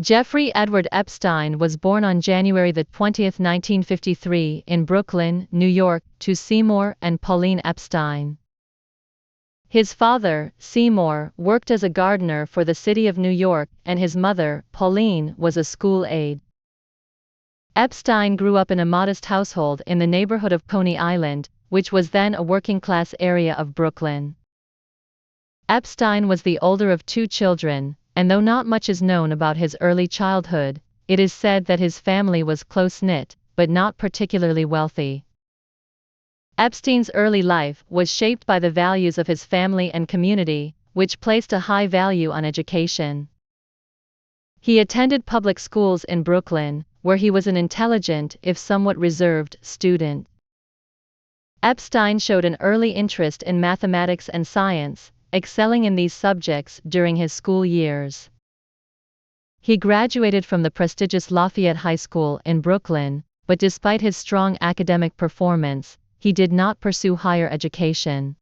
Jeffrey Edward Epstein was born on January 20, 1953, in Brooklyn, New York, to Seymour and Pauline Epstein. His father, Seymour, worked as a gardener for the city of New York, and his mother, Pauline, was a school aide. Epstein grew up in a modest household in the neighborhood of Coney Island, which was then a working-class area of Brooklyn. Epstein was the older of two children, and though not much is known about his early childhood, it is said that his family was close-knit, but not particularly wealthy. Epstein's early life was shaped by the values of his family and community, which placed a high value on education. He attended public schools in Brooklyn, where he was an intelligent, if somewhat reserved, student. Epstein showed an early interest in mathematics and science, excelling in these subjects during his school years. He graduated from the prestigious Lafayette High School in Brooklyn, but despite his strong academic performance, he did not pursue higher education.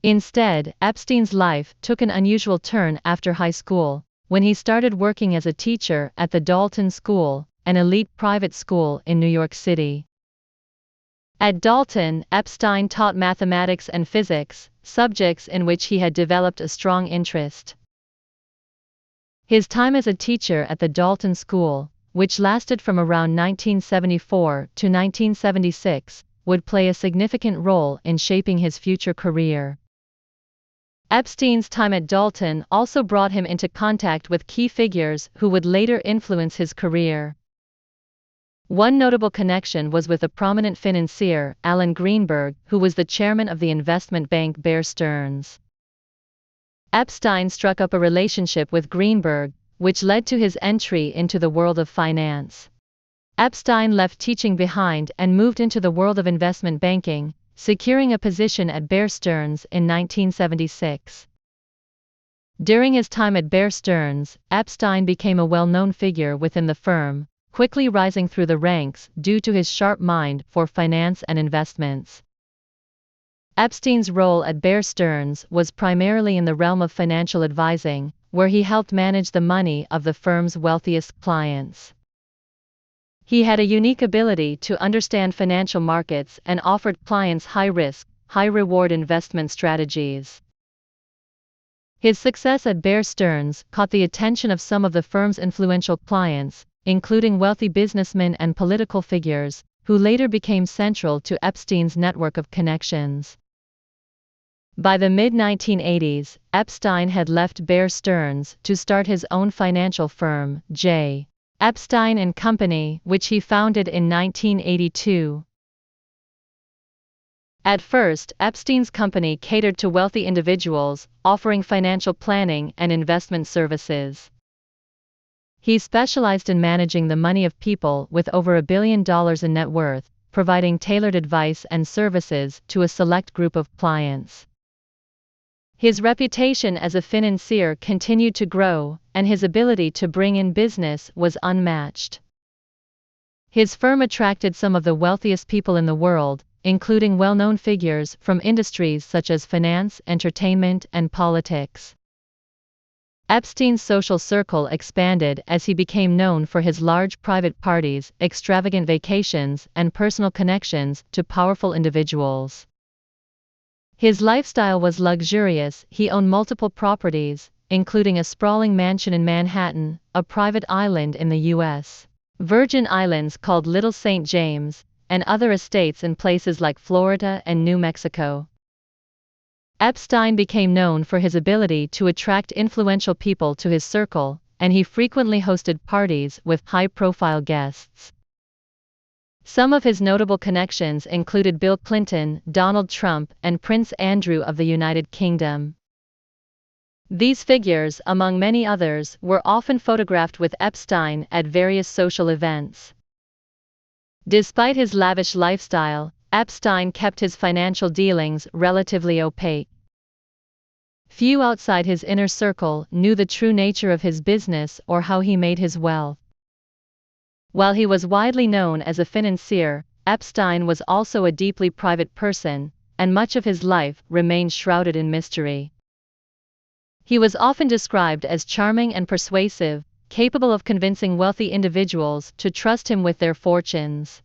Instead, Epstein's life took an unusual turn after high school, when he started working as a teacher at the Dalton School, an elite private school in New York City. At Dalton, Epstein taught mathematics and physics, subjects in which he had developed a strong interest. His time as a teacher at the Dalton School, which lasted from around 1974 to 1976, would play a significant role in shaping his future career. Epstein's time at Dalton also brought him into contact with key figures who would later influence his career. One notable connection was with a prominent financier, Alan Greenberg, who was the chairman of the investment bank Bear Stearns. Epstein struck up a relationship with Greenberg, which led to his entry into the world of finance. Epstein left teaching behind and moved into the world of investment banking, securing a position at Bear Stearns in 1976. During his time at Bear Stearns, Epstein became a well-known figure within the firm, quickly rising through the ranks due to his sharp mind for finance and investments. Epstein's role at Bear Stearns was primarily in the realm of financial advising, where he helped manage the money of the firm's wealthiest clients. He had a unique ability to understand financial markets and offered clients high-risk, high-reward investment strategies. His success at Bear Stearns caught the attention of some of the firm's influential clients, including wealthy businessmen and political figures, who later became central to Epstein's network of connections. By the mid-1980s, Epstein had left Bear Stearns to start his own financial firm, J. Epstein and Company, which he founded in 1982. At first, Epstein's company catered to wealthy individuals, offering financial planning and investment services. He specialized in managing the money of people with over $1 billion in net worth, providing tailored advice and services to a select group of clients. His reputation as a financier continued to grow, and his ability to bring in business was unmatched. His firm attracted some of the wealthiest people in the world, including well-known figures from industries such as finance, entertainment, and politics. Epstein's social circle expanded as he became known for his large private parties, extravagant vacations, and personal connections to powerful individuals. His lifestyle was luxurious. He owned multiple properties, including a sprawling mansion in Manhattan, a private island in the U.S. Virgin Islands called Little St. James, and other estates in places like Florida and New Mexico. Epstein became known for his ability to attract influential people to his circle, and he frequently hosted parties with high-profile guests. Some of his notable connections included Bill Clinton, Donald Trump, and Prince Andrew of the United Kingdom. These figures, among many others, were often photographed with Epstein at various social events. Despite his lavish lifestyle, Epstein kept his financial dealings relatively opaque. Few outside his inner circle knew the true nature of his business or how he made his wealth. While he was widely known as a financier, Epstein was also a deeply private person, and much of his life remained shrouded in mystery. He was often described as charming and persuasive, capable of convincing wealthy individuals to trust him with their fortunes.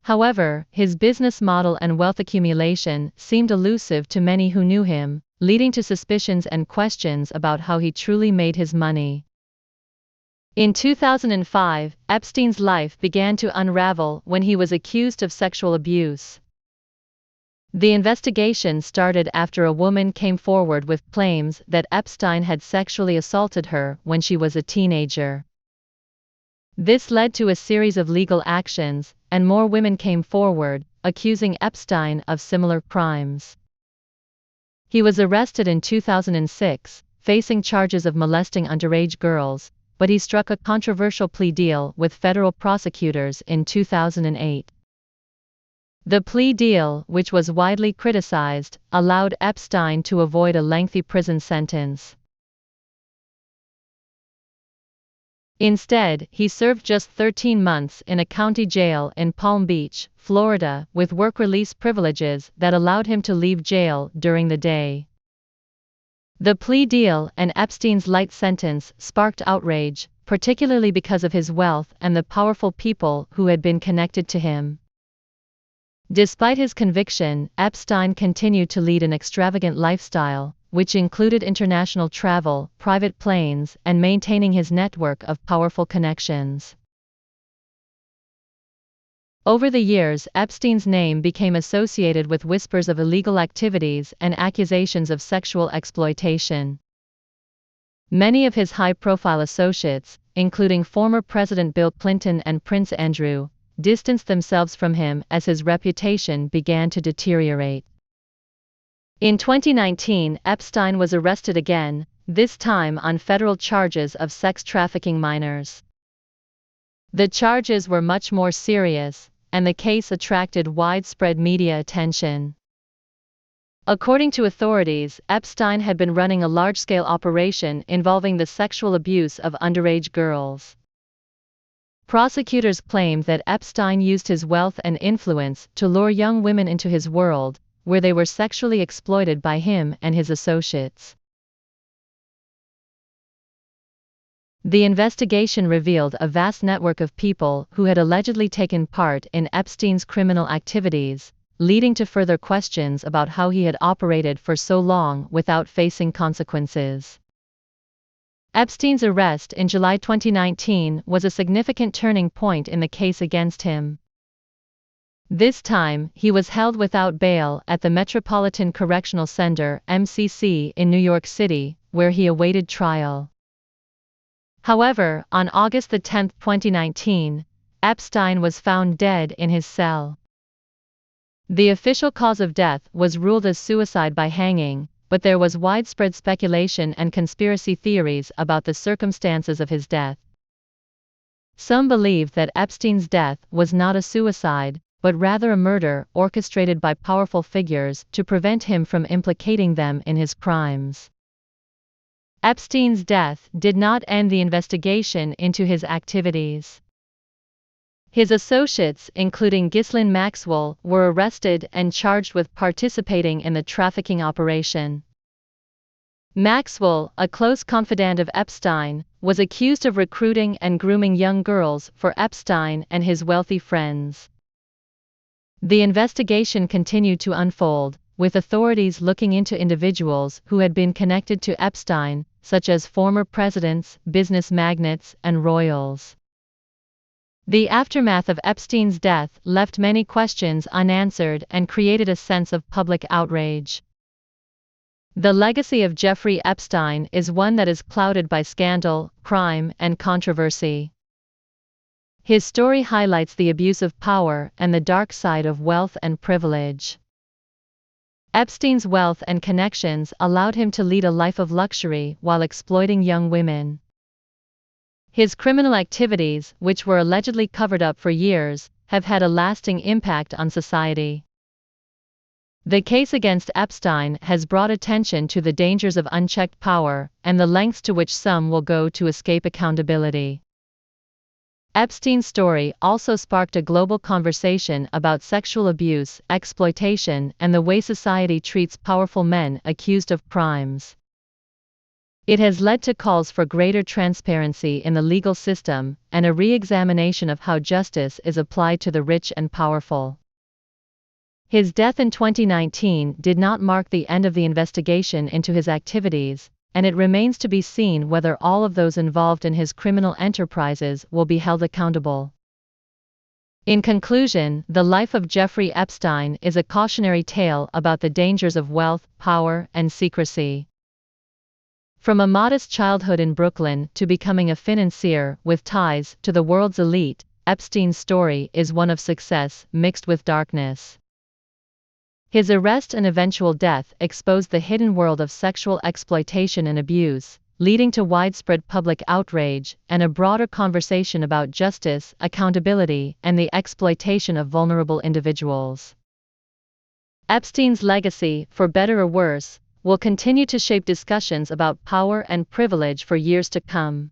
However, his business model and wealth accumulation seemed elusive to many who knew him, leading to suspicions and questions about how he truly made his money. In 2005, Epstein's life began to unravel when he was accused of sexual abuse. The investigation started after a woman came forward with claims that Epstein had sexually assaulted her when she was a teenager. This led to a series of legal actions, and more women came forward, accusing Epstein of similar crimes. He was arrested in 2006, facing charges of molesting underage girls, but he struck a controversial plea deal with federal prosecutors in 2008. The plea deal, which was widely criticized, allowed Epstein to avoid a lengthy prison sentence. Instead, he served just 13 months in a county jail in Palm Beach, Florida, with work release privileges that allowed him to leave jail during the day. The plea deal and Epstein's light sentence sparked outrage, particularly because of his wealth and the powerful people who had been connected to him. Despite his conviction, Epstein continued to lead an extravagant lifestyle, which included international travel, private planes, and maintaining his network of powerful connections. Over the years, Epstein's name became associated with whispers of illegal activities and accusations of sexual exploitation. Many of his high-profile associates, including former President Bill Clinton and Prince Andrew, distanced themselves from him as his reputation began to deteriorate. In 2019, Epstein was arrested again, this time on federal charges of sex trafficking minors. The charges were much more serious, and the case attracted widespread media attention. According to authorities, Epstein had been running a large-scale operation involving the sexual abuse of underage girls. Prosecutors claimed that Epstein used his wealth and influence to lure young women into his world, where they were sexually exploited by him and his associates. The investigation revealed a vast network of people who had allegedly taken part in Epstein's criminal activities, leading to further questions about how he had operated for so long without facing consequences. Epstein's arrest in July 2019 was a significant turning point in the case against him. This time, he was held without bail at the Metropolitan Correctional Center (MCC) in New York City, where he awaited trial. However, on August 10, 2019, Epstein was found dead in his cell. The official cause of death was ruled as suicide by hanging, but there was widespread speculation and conspiracy theories about the circumstances of his death. Some believed that Epstein's death was not a suicide, but rather a murder orchestrated by powerful figures to prevent him from implicating them in his crimes. Epstein's death did not end the investigation into his activities. His associates, including Ghislaine Maxwell, were arrested and charged with participating in the trafficking operation. Maxwell, a close confidant of Epstein, was accused of recruiting and grooming young girls for Epstein and his wealthy friends. The investigation continued to unfold, with authorities looking into individuals who had been connected to Epstein, such as former presidents, business magnates, and royals. The aftermath of Epstein's death left many questions unanswered and created a sense of public outrage. The legacy of Jeffrey Epstein is one that is clouded by scandal, crime, and controversy. His story highlights the abuse of power and the dark side of wealth and privilege. Epstein's wealth and connections allowed him to lead a life of luxury while exploiting young women. His criminal activities, which were allegedly covered up for years, have had a lasting impact on society. The case against Epstein has brought attention to the dangers of unchecked power and the lengths to which some will go to escape accountability. Epstein's story also sparked a global conversation about sexual abuse, exploitation, and the way society treats powerful men accused of crimes. It has led to calls for greater transparency in the legal system, and a re-examination of how justice is applied to the rich and powerful. His death in 2019 did not mark the end of the investigation into his activities, and it remains to be seen whether all of those involved in his criminal enterprises will be held accountable. In conclusion, the life of Jeffrey Epstein is a cautionary tale about the dangers of wealth, power, and secrecy. From a modest childhood in Brooklyn to becoming a financier with ties to the world's elite, Epstein's story is one of success mixed with darkness. His arrest and eventual death exposed the hidden world of sexual exploitation and abuse, leading to widespread public outrage and a broader conversation about justice, accountability, and the exploitation of vulnerable individuals. Epstein's legacy, for better or worse, will continue to shape discussions about power and privilege for years to come.